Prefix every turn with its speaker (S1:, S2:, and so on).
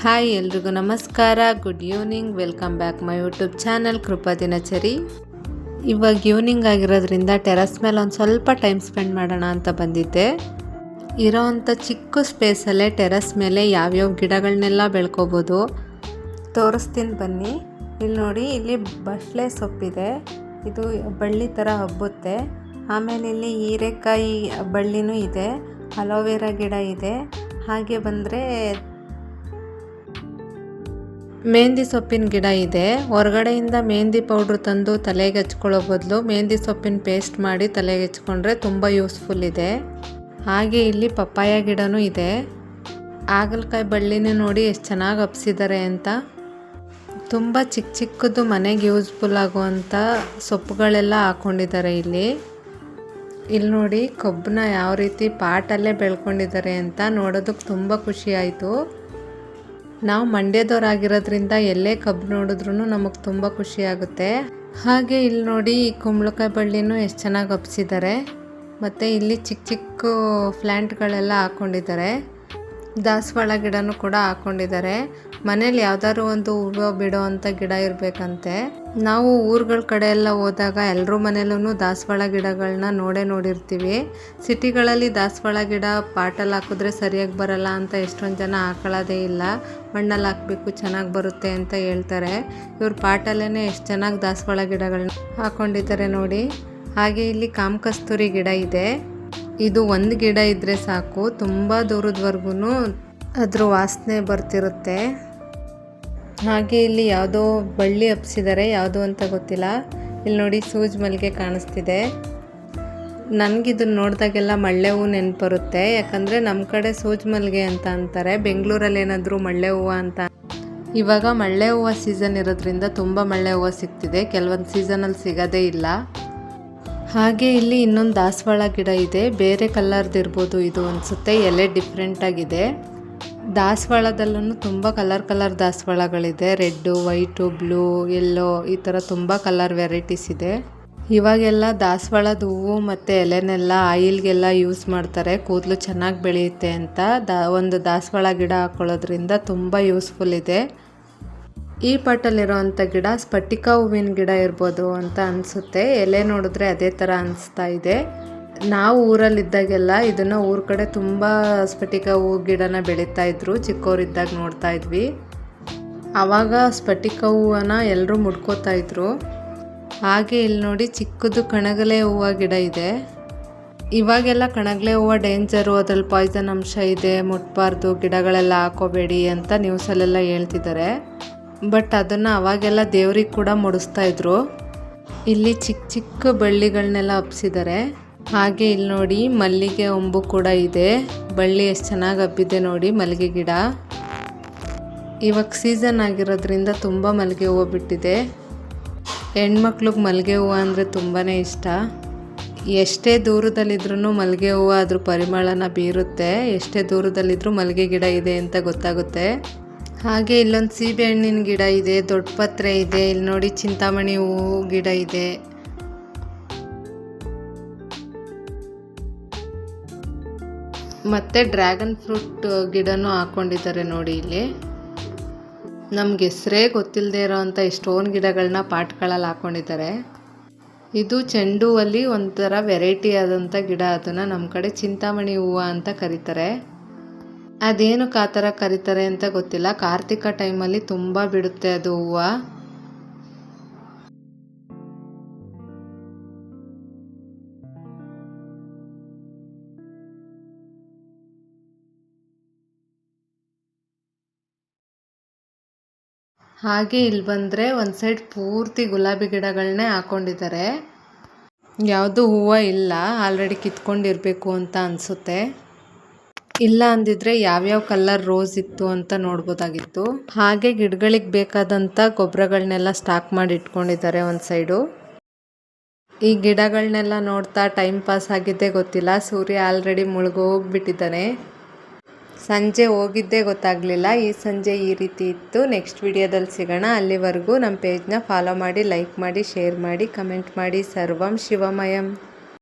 S1: Hi ಎಲ್ರಿಗೂ ನಮಸ್ಕಾರ, good evening. Welcome back my YouTube channel Krupa ದಿನಚರಿ. ಇವಾಗ ಈವ್ನಿಂಗ್ ಆಗಿರೋದ್ರಿಂದ ಟೆರಸ್ ಮೇಲೆ ಒಂದು ಸ್ವಲ್ಪ ಟೈಮ್ ಸ್ಪೆಂಡ್ ಮಾಡೋಣ ಅಂತ ಬಂದಿದ್ದೆ. ಇರೋವಂಥ ಚಿಕ್ಕ ಸ್ಪೇಸಲ್ಲೇ ಟೆರಸ್ ಮೇಲೆ ಯಾವ್ಯಾವ ಗಿಡಗಳನ್ನೆಲ್ಲ ಬೆಳ್ಕೊಬೋದು ತೋರಿಸ್ತೀನಿ ಬನ್ನಿ. ಇಲ್ಲಿ ನೋಡಿ, ಇಲ್ಲಿ ಬಸಳೆ ಸೊಪ್ಪಿದೆ, ಇದು ಬಳ್ಳಿ ಥರ ಹಬ್ಬುತ್ತೆ. ಆಮೇಲೆ ಇಲ್ಲಿ ಹೀರೆಕಾಯಿ ಬಳ್ಳಿನೂ ಇದೆ, ಅಲೋವೆರಾ ಗಿಡ ಇದೆ. ಹಾಗೆ ಬಂದರೆ ಮೆಹಂದಿ ಸೊಪ್ಪಿನ ಗಿಡ ಇದೆ. ಹೊರಗಡೆಯಿಂದ ಮೆಹಂದಿ ಪೌಡ್ರ್ ತಂದು ತಲೆಗೆ ಹಚ್ಕೊಳ್ಳೋ ಬದಲು ಮೆಹಂದಿ ಸೊಪ್ಪಿನ ಪೇಸ್ಟ್ ಮಾಡಿ ತಲೆಗೆ ಹಚ್ಕೊಂಡ್ರೆ ತುಂಬ ಯೂಸ್ಫುಲ್ ಇದೆ. ಹಾಗೆ ಇಲ್ಲಿ ಪಪ್ಪಾಯ ಗಿಡನೂ ಇದೆ. ಹಾಗಲಕಾಯಿ ಬಳ್ಳಿನೂ ನೋಡಿ ಎಷ್ಟು ಚೆನ್ನಾಗಿ ಹಬ್ಸಿದ್ದಾರೆ ಅಂತ. ತುಂಬ ಚಿಕ್ಕ ಚಿಕ್ಕದು ಮನೆಗೆ ಯೂಸ್ಫುಲ್ ಆಗುವಂಥ ಸೊಪ್ಪುಗಳೆಲ್ಲ ಹಾಕ್ಕೊಂಡಿದ್ದಾರೆ ಇಲ್ಲಿ ನೋಡಿ ಕಬ್ಬನ್ನ ಯಾವ ರೀತಿ ಪಾಟಲ್ಲೇ ಬೆಳ್ಕೊಂಡಿದ್ದಾರೆ ಅಂತ ನೋಡೋದಕ್ಕೆ ತುಂಬ ಖುಷಿ ಆಯಿತು. ನಾವು ಮಂಡ್ಯದವರಾಗಿರೋದ್ರಿಂದ ಎಲ್ಲೇ ಕಬ್ಬು ನೋಡಿದ್ರೂ ನಮಗೆ ತುಂಬ ಖುಷಿ ಆಗುತ್ತೆ. ಹಾಗೆ ಇಲ್ಲಿ ನೋಡಿ ಕುಂಬಳಕಾಯಿ ಬಳ್ಳಿನೂ ಎಷ್ಟು ಚೆನ್ನಾಗಿ ಹಬ್ಸಿದ್ದಾರೆ. ಮತ್ತು ಇಲ್ಲಿ ಚಿಕ್ಕ ಚಿಕ್ಕ ಪ್ಲ್ಯಾಂಟ್ಗಳೆಲ್ಲ ಹಾಕ್ಕೊಂಡಿದ್ದಾರೆ. ದಾಸವಾಳ ಗಿಡನೂ ಕೂಡ ಹಾಕ್ಕೊಂಡಿದ್ದಾರೆ. ಮನೇಲಿ ಯಾವ್ದಾದ್ರು ಒಂದು ಹೂವು ಬಿಡೋ ಅಂಥ ಗಿಡ ಇರಬೇಕಂತೆ. ನಾವು ಊರುಗಳ ಕಡೆ ಎಲ್ಲ ಹೋದಾಗ ಎಲ್ಲರೂ ಮನೇಲೂ ದಾಸವಾಳ ಗಿಡಗಳನ್ನ ನೋಡಿರ್ತೀವಿ. ಸಿಟಿಗಳಲ್ಲಿ ದಾಸವಾಳ ಗಿಡ ಪಾಟಲ್ಲಿ ಹಾಕಿದ್ರೆ ಸರಿಯಾಗಿ ಬರಲ್ಲ ಅಂತ ಎಷ್ಟೊಂದು ಜನ ಹಾಕೊಳ್ಳೋದೇ ಇಲ್ಲ. ಮಣ್ಣಲ್ಲಿ ಹಾಕಬೇಕು, ಚೆನ್ನಾಗಿ ಬರುತ್ತೆ ಅಂತ ಹೇಳ್ತಾರೆ. ಇವ್ರು ಪಾಟಲ್ಲೇ ಎಷ್ಟು ಚೆನ್ನಾಗಿ ದಾಸವಾಳ ಗಿಡಗಳನ್ನ ಹಾಕ್ಕೊಂಡಿದ್ದಾರೆ ನೋಡಿ. ಹಾಗೆ ಇಲ್ಲಿ ಕಾಮಕಸ್ತೂರಿ ಗಿಡ ಇದೆ. ಇದು ಒಂದು ಗಿಡ ಇದ್ದರೆ ಸಾಕು, ತುಂಬ ದೂರದವರೆಗೂ ಅದ್ರ ವಾಸನೆ ಬರ್ತಿರುತ್ತೆ. ಹಾಗೆ ಇಲ್ಲಿ ಯಾವುದೋ ಬಳ್ಳಿ ಹಬ್ಸಿದ್ದಾರೆ, ಯಾವುದು ಅಂತ ಗೊತ್ತಿಲ್ಲ. ಇಲ್ಲಿ ನೋಡಿ ಸೂಜಿ ಮಲ್ಲಿಗೆ ಕಾಣಿಸ್ತಿದೆ. ನನಗಿದನ್ನು ನೋಡಿದಾಗೆಲ್ಲ ಮಳ್ಳೆ ಹೂವು ನೆನಪು ಬರುತ್ತೆ. ಯಾಕಂದರೆ ನಮ್ಮ ಕಡೆ ಸೂಜಿ ಮಲ್ಲಿಗೆ ಅಂತ ಅಂತಾರೆ, ಬೆಂಗಳೂರಲ್ಲಿ ಏನಾದರೂ ಮಳ್ಳೆ ಹೂವು ಅಂತ. ಇವಾಗ ಮಳ್ಳೆ ಹೂವು ಸೀಸನ್ ಇರೋದ್ರಿಂದ ತುಂಬ ಮಳ್ಳೆ ಹೂವು ಸಿಗ್ತಿದೆ, ಕೆಲವೊಂದು ಸೀಸನಲ್ಲಿ ಸಿಗೋದೇ ಇಲ್ಲ. ಹಾಗೆ ಇಲ್ಲಿ ಇನ್ನೊಂದು ದಾಸವಾಳ ಗಿಡ ಇದೆ, ಬೇರೆ ಕಲರ್ದಿರ್ಬೋದು ಇದು ಅನಿಸುತ್ತೆ, ಎಲೆ ಡಿಫ್ರೆಂಟಾಗಿದೆ. ದಾಸವಾಳದಲ್ಲೂ ತುಂಬ ಕಲರ್ ದಾಸವಾಳಗಳಿದೆ, ರೆಡ್ಡು, ವೈಟು, ಬ್ಲೂ, ಯೆಲ್ಲೋ, ಈ ಥರ ತುಂಬ ಕಲರ್ ವೆರೈಟೀಸ್ ಇದೆ. ಇವಾಗೆಲ್ಲ ದಾಸವಾಳದ ಹೂವು ಮತ್ತು ಎಲೆನೆಲ್ಲ ಆಯಿಲ್ಗೆಲ್ಲ ಯೂಸ್ ಮಾಡ್ತಾರೆ, ಕೂದಲು ಚೆನ್ನಾಗಿ ಬೆಳೆಯುತ್ತೆ ಅಂತ. ಒಂದು ದಾಸವಾಳ ಗಿಡ ಹಾಕ್ಕೊಳ್ಳೋದ್ರಿಂದ ತುಂಬ ಯೂಸ್ಫುಲ್ ಇದೆ. ಈ ಪಾಟಲ್ಲಿರೋವಂಥ ಗಿಡ ಸ್ಫಟಿಕ ಹೂವಿನ ಗಿಡ ಇರ್ಬೋದು ಅಂತ ಅನಿಸುತ್ತೆ. ಎಲೆ ನೋಡಿದ್ರೆ ಅದೇ ಥರ ಅನಿಸ್ತಾ ಇದೆ. ನಾವು ಊರಲ್ಲಿದ್ದಾಗೆಲ್ಲ ಇದನ್ನು ಊರ ಕಡೆ ತುಂಬ ಸ್ಫಟಿಕ ಹೂವು ಗಿಡನ ಬೆಳೀತಾ ಇದ್ರು, ಚಿಕ್ಕವರಿದ್ದಾಗ ನೋಡ್ತಾ ಇದ್ವಿ. ಆವಾಗ ಸ್ಫಟಿಕ ಹೂವನ್ನ ಎಲ್ಲರೂ ಮುಡ್ಕೋತಾ ಇದ್ರು. ಹಾಗೆ ಇಲ್ಲಿ ನೋಡಿ ಚಿಕ್ಕದು ಕಣಗಲೆ ಹೂವು ಗಿಡ ಇದೆ. ಇವಾಗೆಲ್ಲ ಕಣಗಲೆ ಹೂವು ಡೇಂಜರು, ಅದ್ರಲ್ಲಿ ಪಾಯ್ಸನ್ ಅಂಶ ಇದೆ, ಮುಟ್ಬಾರ್ದು, ಗಿಡಗಳೆಲ್ಲ ಹಾಕೋಬೇಡಿ ಅಂತ ನ್ಯೂಸಲ್ಲೆಲ್ಲ ಹೇಳ್ತಿದ್ದಾರೆ. ಬಟ್ ಅದನ್ನು ಅವಾಗೆಲ್ಲ ದೇವ್ರಿಗೆ ಕೂಡ ಮುಡಿಸ್ತಾ ಇದ್ರು. ಇಲ್ಲಿ ಚಿಕ್ಕ ಚಿಕ್ಕ ಬಳ್ಳಿಗಳನ್ನೆಲ್ಲ ಹಬ್ಸಿದ್ದಾರೆ. ಹಾಗೆ ಇಲ್ಲಿ ನೋಡಿ ಮಲ್ಲಿಗೆ ಒಂಬು ಕೂಡ ಇದೆ, ಬಳ್ಳಿ ಎಷ್ಟು ಚೆನ್ನಾಗಿ ಹಬ್ಬಿದೆ ನೋಡಿ ಮಲ್ಲಿಗೆ ಗಿಡ. ಇವಾಗ ಸೀಸನ್ ಆಗಿರೋದ್ರಿಂದ ತುಂಬ ಮಲ್ಲಿಗೆ ಹೂವು ಬಿಟ್ಟಿದೆ. ಹೆಣ್ಮಕ್ಳಿಗೆ ಮಲ್ಲಿಗೆ ಹೂವು ಅಂದರೆ ತುಂಬಾ ಇಷ್ಟ. ಎಷ್ಟೇ ದೂರದಲ್ಲಿದ್ರೂ ಮಲ್ಲಿಗೆ ಹೂವು ಅದ್ರ ಪರಿಮಳನ ಬೀರುತ್ತೆ. ಎಷ್ಟೇ ದೂರದಲ್ಲಿದ್ದರೂ ಮಲ್ಲಿಗೆ ಗಿಡ ಇದೆ ಅಂತ ಗೊತ್ತಾಗುತ್ತೆ. ಹಾಗೆ ಇಲ್ಲೊಂದು ಸೀಬೆ ಹಣ್ಣಿನ ಗಿಡ ಇದೆ, ದೊಡ್ಡ ಪತ್ರೆ ಇದೆ. ಇಲ್ಲಿ ನೋಡಿ ಚಿಂತಾಮಣಿ ಹೂವು ಗಿಡ ಇದೆ. ಮತ್ತು ಡ್ರ್ಯಾಗನ್ ಫ್ರೂಟ್ ಗಿಡನೂ ಹಾಕ್ಕೊಂಡಿದ್ದಾರೆ ನೋಡಿ ಇಲ್ಲಿ. ನಮ್ಗೆ ಹೆಸರೇ ಗೊತ್ತಿಲ್ಲದೆ ಇರೋವಂಥ ಎಷ್ಟೊಂದು ಗಿಡಗಳನ್ನ ಪಾಟ್ಗಳಲ್ಲಿ ಹಾಕ್ಕೊಂಡಿದ್ದಾರೆ. ಇದು ಚೆಂಡು ಹೂವಲ್ಲಿ ಒಂಥರ ವೆರೈಟಿ ಆದಂಥ ಗಿಡ. ಅದನ್ನು ನಮ್ಮ ಕಡೆ ಚಿಂತಾಮಣಿ ಹೂವು ಅಂತ ಕರೀತಾರೆ. ಅದೇನಕ್ಕೆ ಆ ಥರ ಕರೀತಾರೆ ಅಂತ ಗೊತ್ತಿಲ್ಲ. ಕಾರ್ತಿಕ ಟೈಮಲ್ಲಿ ತುಂಬ ಬಿಡುತ್ತೆ ಅದು ಹೂವು. ಹಾಗೆ ಇಲ್ಲಿ ಬಂದರೆ ಒಂದು ಸೈಡ್ ಪೂರ್ತಿ ಗುಲಾಬಿ ಗಿಡಗಳನ್ನೇ ಹಾಕ್ಕೊಂಡಿದ್ದಾರೆ. ಯಾವುದು ಹೂವು ಇಲ್ಲ, ಆಲ್ರೆಡಿ ಕಿತ್ಕೊಂಡಿರಬೇಕು ಅಂತ ಅನಿಸುತ್ತೆ. ಇಲ್ಲ ಅಂದಿದ್ರೆ ಯಾವ್ಯಾವ ಕಲರ್ ರೋಸ್ ಇತ್ತು ಅಂತ ನೋಡ್ಬೋದಾಗಿತ್ತು. ಹಾಗೆ ಗಿಡಗಳಿಗೆ ಬೇಕಾದಂಥ ಗೊಬ್ಬರಗಳನ್ನೆಲ್ಲ ಸ್ಟಾಕ್ ಮಾಡಿ ಇಟ್ಕೊಂಡಿದ್ದಾರೆ ಒಂದು ಸೈಡು. ಈ ಗಿಡಗಳನ್ನೆಲ್ಲ ನೋಡ್ತಾ ಟೈಮ್ ಪಾಸ್ ಆಗಿದ್ದೇ ಗೊತ್ತಿಲ್ಲ. ಸೂರ್ಯ ಆಲ್ರೆಡಿ ಮುಳುಗೋಗ್ಬಿಟ್ಟಿದ್ದಾನೆ. ಸಂಜೆ ಹೋಗಿದ್ದೇ ಗೊತ್ತಾಗಲಿಲ್ಲ. ಈ ಸಂಜೆ ಈ ರೀತಿ ಇತ್ತು. ನೆಕ್ಸ್ಟ್ ವಿಡಿಯೋದಲ್ಲಿ ಸಿಗೋಣ. ಅಲ್ಲಿವರೆಗೂ ನಮ್ಮ ಪೇಜ್ನ ಫಾಲೋ ಮಾಡಿ, ಲೈಕ್ ಮಾಡಿ, ಶೇರ್ ಮಾಡಿ, ಕಮೆಂಟ್ ಮಾಡಿ. ಸರ್ವಂ ಶಿವಮಯಂ.